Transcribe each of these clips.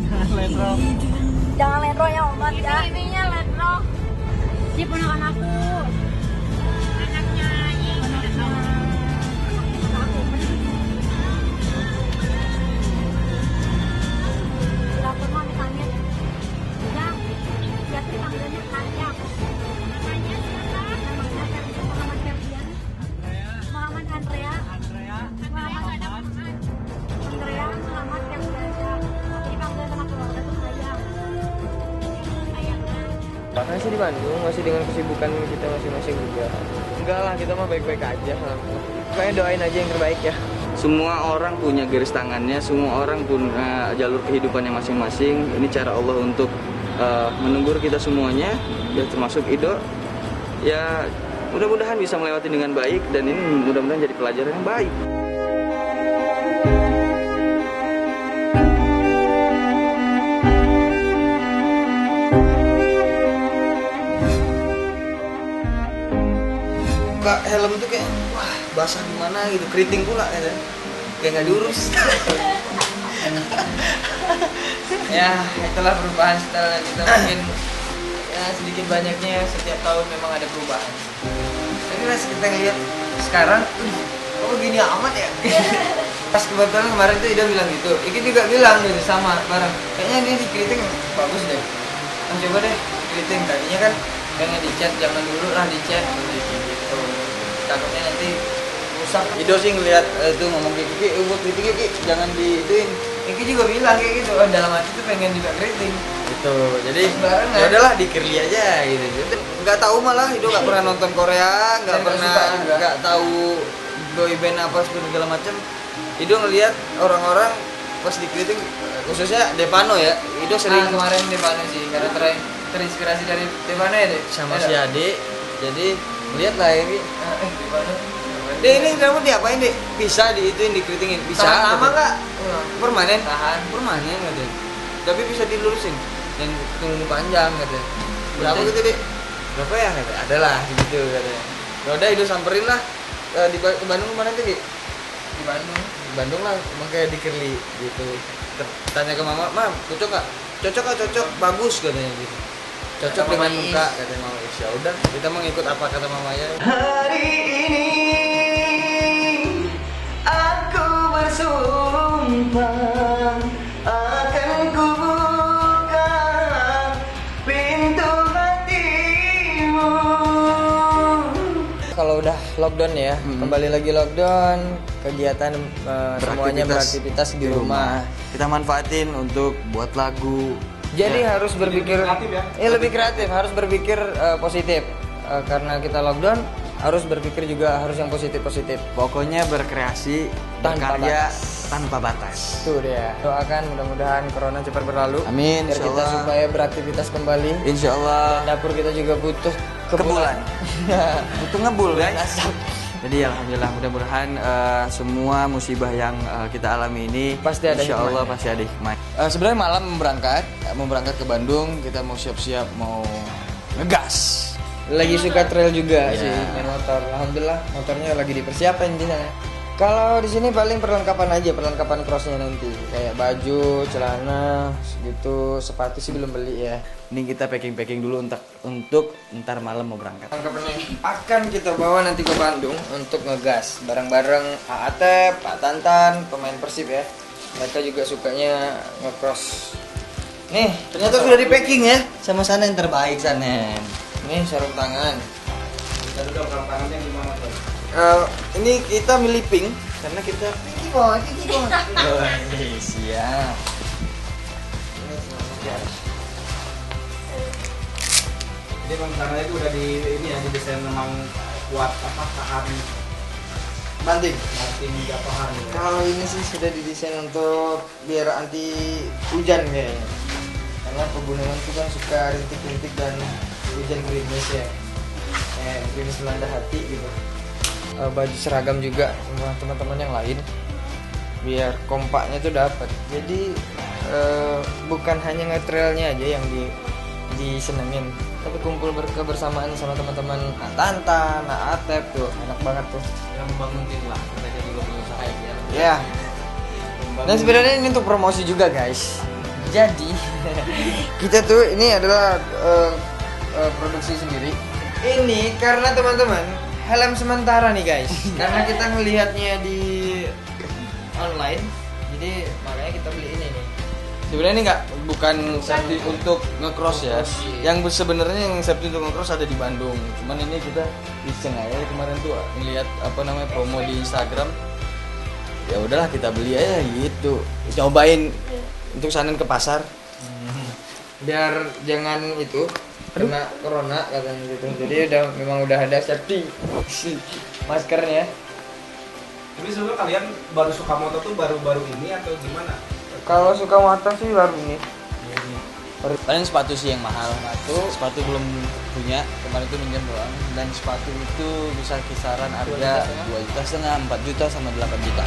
Letro. Jangan letro ya Omat ya. Ininya letro. Dia ponakan aku. Anaknya Lapor mau misalnya. Ya, Jatri panggilannya Karya. namanya siapa? Namanya Muhammad Ferdian. Muhammad Andrea. Muhammad Andrea, Muhammad Ferdian. Jadi panggilan sama keluarga tuh sayang. Makanya sih di Bandung masih dengan kesibukan kita masing-masing juga. Enggak lah, kita mah baik-baik aja. Pokoknya doain aja yang terbaik ya. Semua orang punya garis tangannya, semua orang punya jalur kehidupannya masing-masing. Ini cara Allah untuk menegur kita semuanya, ya termasuk Ido. Ya mudah-mudahan bisa melewati dengan baik dan ini mudah-mudahan jadi pelajaran yang baik. Buka helm tuh kayak wah basah gimana gitu, keriting pula gitu. Kayak nggak diurus. Ya, itulah perubahan setelah kita mungkin ya sedikit banyaknya setiap tahun memang ada perubahan. Tapi pas kita lihat sekarang, kok gini amat ya? Pas kebetulan kemarin tuh Ida bilang gitu, Iki juga bilang gitu sama bareng. Kayaknya ini di keriting bagus deh. Coba deh keriting, tadinya kan pengen dicat zaman dulu lah dicat gitu. Takutnya nanti rusak. Ido sih ngelihat itu ngomong kayak Kiki, buat keriting Kiki jangan diituin. Iki juga bilang kayak gitu, dalam hati tuh pengen juga keriting. Gitu. Jadi Barengan. ya udahlah dikirli aja gitu. Nggak tahu malah Ido nggak pernah nonton Korea, nggak Dan nggak pernah suka juga. nggak tahu boy band apa segala macam. Ido ngelihat orang-orang pas di keriting khususnya Depano ya. Ido sering Kemarin di mana sih? Karena terinspirasi dari di mana ya deh? sama si Ade. Jadi lihat lah ini. Di mana? Deh ini kamu diapain deh? Bisa diituin dikeritingin. Bisa. Tahan lama gitu. nggak? Permanen. Tahan. Permanen katanya. Tapi bisa dilurusin dan tunggu panjang katanya. Berapa Betul. gitu deh? Berapa ya katanya? Adalah gitu katanya. Ya udah Ido samperin lah di Bandung mana tuh Ki? Di Bandung. Di Bandung lah makanya di Kerli gitu. Tanya ke mama, "Mam, cocok nggak?" "Cocok kak, cocok, bagus," katanya gitu. Cocok Kata dengan Mama muka Is. katanya mama Is. Ya udah, kita mau ngikut apa kata mamanya. Hari ini aku bersumpah akan kubuka pintu hatimu. Kalau udah lockdown ya, kembali lagi lockdown, kegiatan semuanya beraktivitas di rumah. Kita manfaatin untuk buat lagu. Jadi Ya. harus berpikir lebih kreatif, harus berpikir positif. Karena kita lockdown, harus berpikir juga harus yang positif-positif. Pokoknya berkreasi, Tanpa berkarya batas. tanpa batas. Itu dia. Doakan mudah-mudahan corona cepat berlalu. Amin, Biar kita insyaallah. supaya beraktivitas kembali. Insya Allah Dapur kita juga butuh kebulan. Butuh ngebul Bulan guys. asap. Jadi alhamdulillah mudah-mudahan semua musibah yang kita alami ini Pasti ada insya Allah hikmahnya. pasti ada hikmah. Sebenarnya malam mau berangkat ke Bandung, kita mau siap-siap mau ngegas. Lagi suka trail juga Iya. sih main motor. Alhamdulillah motornya lagi dipersiapkan di sana. Kalau di sini paling perlengkapan aja, perlengkapan crossnya nanti kayak baju, celana, gitu, sepatu sih belum beli ya. Ini kita packing dulu untuk ntar malam mau berangkat. Perlengkapannya akan kita bawa nanti ke Bandung untuk ngegas bareng-bareng Atep, Pak Tantan, pemain Persib ya. Mereka juga sukanya ngecross. Nih, Ternyata sudah di packing ya sama sana yang terbaik sana. nih sarung tangan. tangannya gimana tuh? Ini kita milih pink karena kita Tinggi boy. Siap. Jadi memang tangannya itu udah di ini ya didesain memang kuat apa tahan banting. banting jatuhan gitu. Kalau ini sih sudah didesain untuk biar anti hujan kayaknya. Karena pegunungan itu kan suka rintik-rintik dan hujan gerimis ya. Gerimis melanda hati gitu. Baju seragam juga sama teman-teman yang lain. Biar kompaknya tuh dapat. Jadi bukan hanya ngetrailnya aja yang disenengin, tapi kumpul kebersamaan sama teman-teman Tantan, Atep tuh enak banget tuh. Yang membangun tim lah, mereka juga punya usaha ya. Ya. Dan sebenarnya ini untuk promosi juga guys. Jadi kita tuh ini adalah produksi sendiri. Ini karena teman-teman helm sementara nih guys. Karena kita ngelihatnya di online, jadi makanya kita beli ini nih. Sebenarnya ini bukan safety untuk nge-cross ya. Yang sebenarnya yang safety untuk nge-cross ada di Bandung. Cuman ini kita iseng aja kemarin tuh ngelihat promo di Instagram. Ya udahlah kita beli aja gitu. Cobain untuk sanin ke pasar. Biar jangan itu kena corona katanya gitu. Jadi memang udah ada safety maskernya. Tapi sebenarnya kalian baru suka motor tuh baru-baru ini atau gimana? Kalau suka motor sih baru ini. Paling sepatu sih yang mahal. Sepatu belum punya, kemarin itu minjem doang. Dan sepatu itu bisa kisaran harga 2,5 juta, 4 juta sama 8 juta.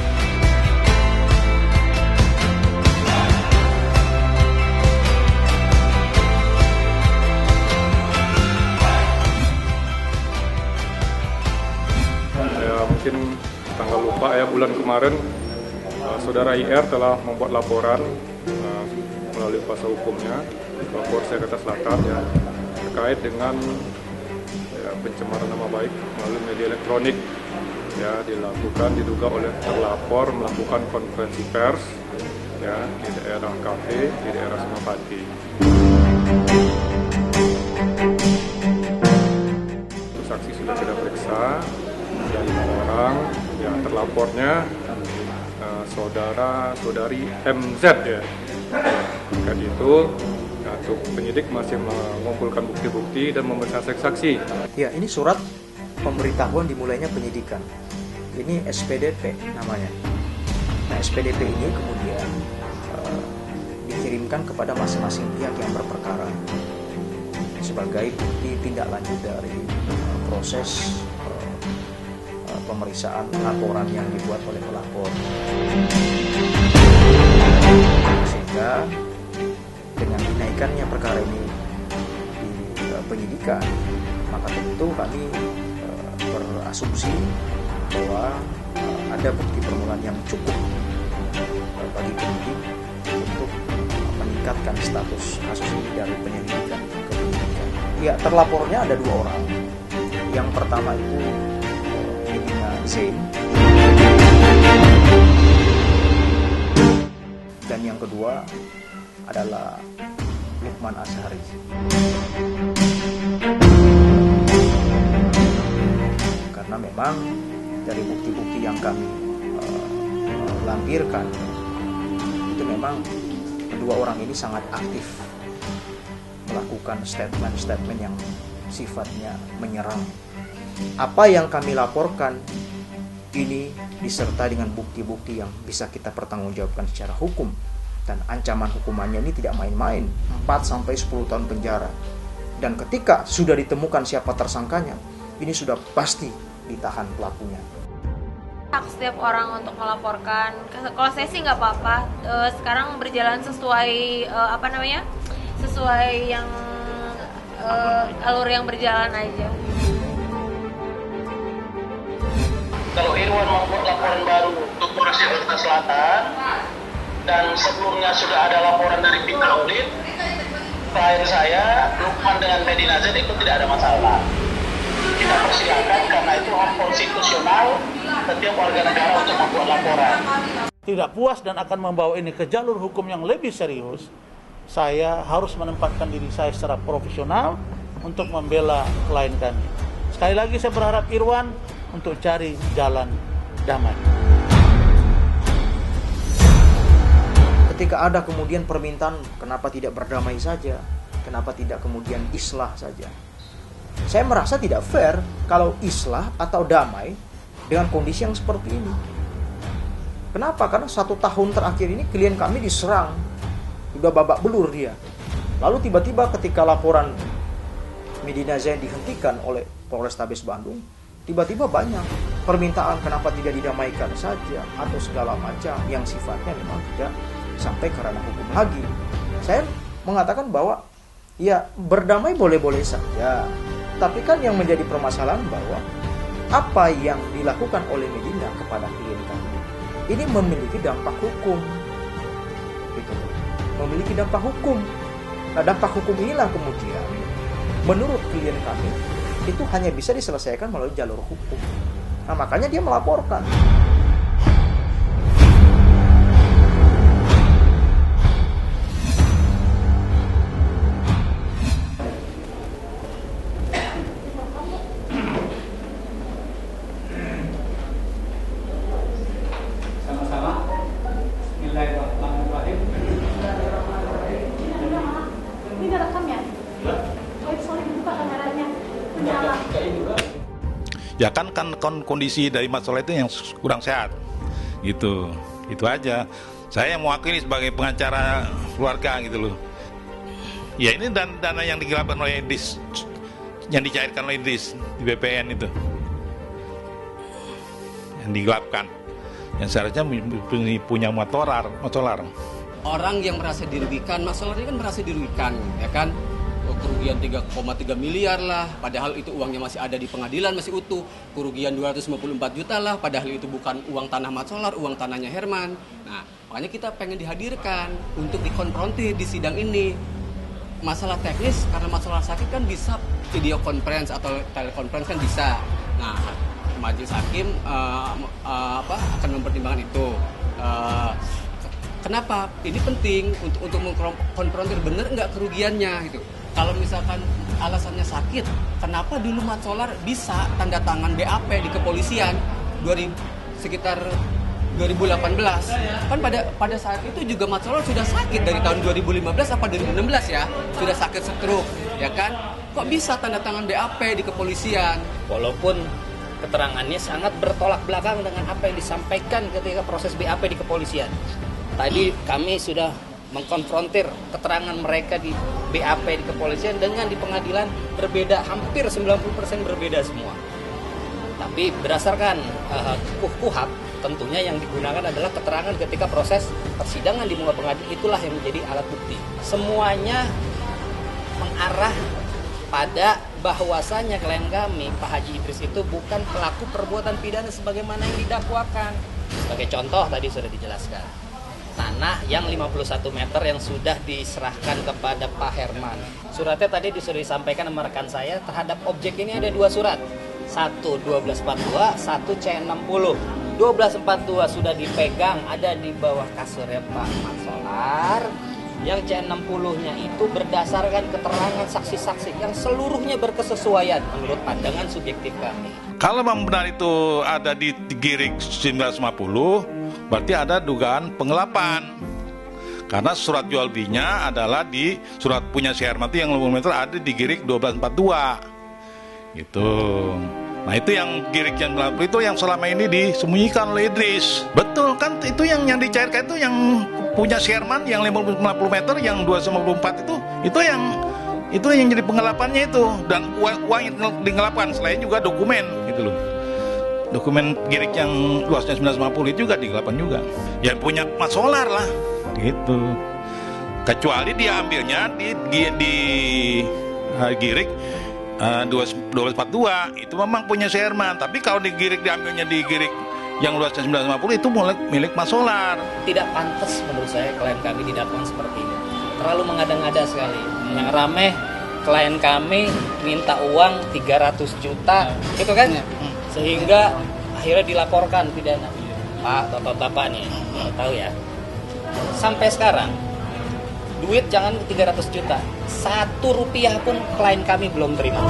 Ya mungkin tanggal lupa ya, bulan kemarin saudara IR telah membuat laporan melalui kuasa hukumnya ke Polres Jakarta Selatan ya, terkait dengan pencemaran nama baik melalui media elektronik ya, diduga oleh terlapor melakukan konferensi pers ya di daerah kafe di daerah Senopati. Saksi sudah kita periksa, ada 5 orang ya, terlapornya saudari MZ ya. Terkait itu untuk penyidik masih mengumpulkan bukti-bukti dan memeriksa saksi. Ya, ini surat pemberitahuan dimulainya penyidikan. Ini SPDP namanya. Nah, SPDP ini kemudian dikirimkan kepada masing-masing pihak yang berperkara sebagai bukti tindak lanjut dari proses pemeriksaan laporan yang dibuat oleh pelapor. Sehingga dengan dinaikannya perkara ini di penyidikan, maka tentu kami berasumsi bahwa ada bukti permulaan yang cukup bagi penyidik untuk meningkatkan status kasus ini dari penyelidikan ke penyidikan. Ya, terlapornya ada 2 orang. Yang pertama itu Medina Zain, dan yang kedua adalah Lukman Azhari. Karena memang dari bukti-bukti yang kami lampirkan itu memang kedua orang ini sangat aktif melakukan statement-statement yang sifatnya menyerang. Apa yang kami laporkan ini disertai dengan bukti-bukti yang bisa kita pertanggungjawabkan secara hukum, dan ancaman hukumannya ini tidak main-main, 4-10 tahun penjara. Dan ketika sudah ditemukan siapa tersangkanya, ini sudah pasti ditahan pelakunya. Hak setiap orang untuk melaporkan. Kalau saya sih nggak apa-apa. Sekarang berjalan sesuai sesuai yang alur yang berjalan aja. Kalau Irwan membuat laporan baru untuk Polres Jakarta Selatan dan sebelumnya sudah ada laporan dari tim audit, klien saya Lukman dengan Medina Z itu tidak ada masalah. Kita persilakan karena itu hak konstitusional setiap warga negara untuk membuat laporan. Tidak puas dan akan membawa ini ke jalur hukum yang lebih serius, saya harus menempatkan diri saya secara profesional untuk membela klien kami. Sekali lagi saya berharap Irwan untuk cari jalan damai. Ketika ada kemudian permintaan kenapa tidak berdamai saja, kenapa tidak kemudian islah saja, saya merasa tidak fair kalau islah atau damai dengan kondisi yang seperti ini. Kenapa? Karena 1 tahun terakhir ini klien kami diserang, udah babak belur dia. Lalu tiba-tiba ketika laporan Medina Zain dihentikan oleh Polrestabes Bandung, tiba-tiba banyak permintaan kenapa tidak didamaikan saja atau segala macam yang sifatnya memang tidak sampai ke ranah hukum lagi. Saya mengatakan bahwa ya berdamai boleh-boleh saja, tapi kan yang menjadi permasalahan bahwa apa yang dilakukan oleh Medina kepada klien kami ini memiliki dampak hukum, gitu, memiliki dampak hukum. Nah, dampak hukum inilah kemudian menurut klien kami itu hanya bisa diselesaikan melalui jalur hukum. Nah, makanya dia melaporkan. Ini rekam ya? Oh, sorry, buka kameranya. Menyala. Ya kan kondisi dari masalah itu yang kurang sehat, gitu. Itu aja. Saya yang mewakili sebagai pengacara keluarga gitu loh. Ya ini dana yang digelapkan oleh Idris, yang dicairkan oleh Idris di BPN itu, yang digelapkan, yang seharusnya punya motolar. Orang yang merasa dirugikan, masalahnya kan merasa dirugikan, ya kan? Kerugian 3,3 miliar lah, padahal itu uangnya masih ada di pengadilan, masih utuh. Kerugian 254 juta lah, padahal itu bukan uang tanah Mat Solar, uang tanahnya Herman. Nah, makanya kita pengen dihadirkan untuk dikonfrontir di sidang ini. Masalah teknis, karena Mat Solar sakit kan bisa video conference atau teleconference kan bisa. Nah, majelis hakim akan mempertimbangkan itu. Kenapa? Ini penting untuk mengkonfrontir bener nggak kerugiannya gitu. Kalau misalkan alasannya sakit, kenapa dulu Mat Solar bisa tanda tangan BAP di kepolisian sekitar 2018? Kan pada saat itu juga Mat Solar sudah sakit dari tahun 2015 apa 2016 ya, sudah sakit stroke, ya kan? Kok bisa tanda tangan BAP di kepolisian? Walaupun keterangannya sangat bertolak belakang dengan apa yang disampaikan ketika proses BAP di kepolisian. Tadi kami sudah mengkonfrontir keterangan mereka di BAP di kepolisian dengan di pengadilan berbeda, hampir 90% berbeda semua. Tapi berdasarkan KUHP, tentunya yang digunakan adalah keterangan ketika proses persidangan di muka pengadilan, itulah yang menjadi alat bukti. Semuanya mengarah pada bahwasanya klien kami, Pak Haji Idris itu bukan pelaku perbuatan pidana sebagaimana yang didakwakan. Sebagai contoh tadi sudah dijelaskan. Tanah yang 51 meter yang sudah diserahkan kepada Pak Herman. Suratnya tadi sudah disampaikan sama rekan saya, terhadap objek ini ada 2 surat. 1 1242, 1 C60. 1242 sudah dipegang, ada di bawah kasurnya Pak Mat Solar. Yang C60-nya itu berdasarkan keterangan saksi-saksi yang seluruhnya berkesesuaian menurut pandangan subjektif kami. Kalau memang benar itu ada di Girik 950, berarti ada dugaan penggelapan. Karena surat jual belinya adalah di surat punya si Herman itu yang 50 meter ada di Girik 1242. Gitu. Nah itu yang Girik yang 90 itu yang selama ini disembunyikan oleh Idris. Betul kan, itu yang dicairkan itu yang punya si Herman yang 50 meter yang 254 itu yang jadi penggelapannya itu, dan uang yang digelapkan selain juga dokumen gitu loh. Dokumen Girik yang luasnya 950 itu juga digelapkan juga. Yang punya Mat Solar lah gitu. Kecuali dia ambilnya di Girik 1242 itu memang punya si Herman, tapi kalau di Girik diambilnya di Girik yang luasnya 950 itu milik Mat Solar. Tidak pantas menurut saya klien kami didakwakan seperti ini. Terlalu mengada-ngada sekali. Yang rame klien kami minta uang 300 juta, gitu kan? Sehingga akhirnya dilaporkan pidana. Pak, bapak-bapak nih, tahu ya. Sampai sekarang duit jangan 300 juta, 1 rupiah pun klien kami belum terima.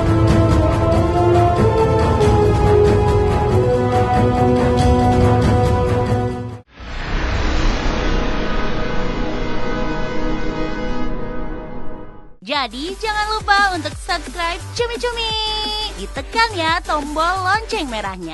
Jadi jangan lupa untuk subscribe Cumi Cumi. Ditekan ya tombol lonceng merahnya.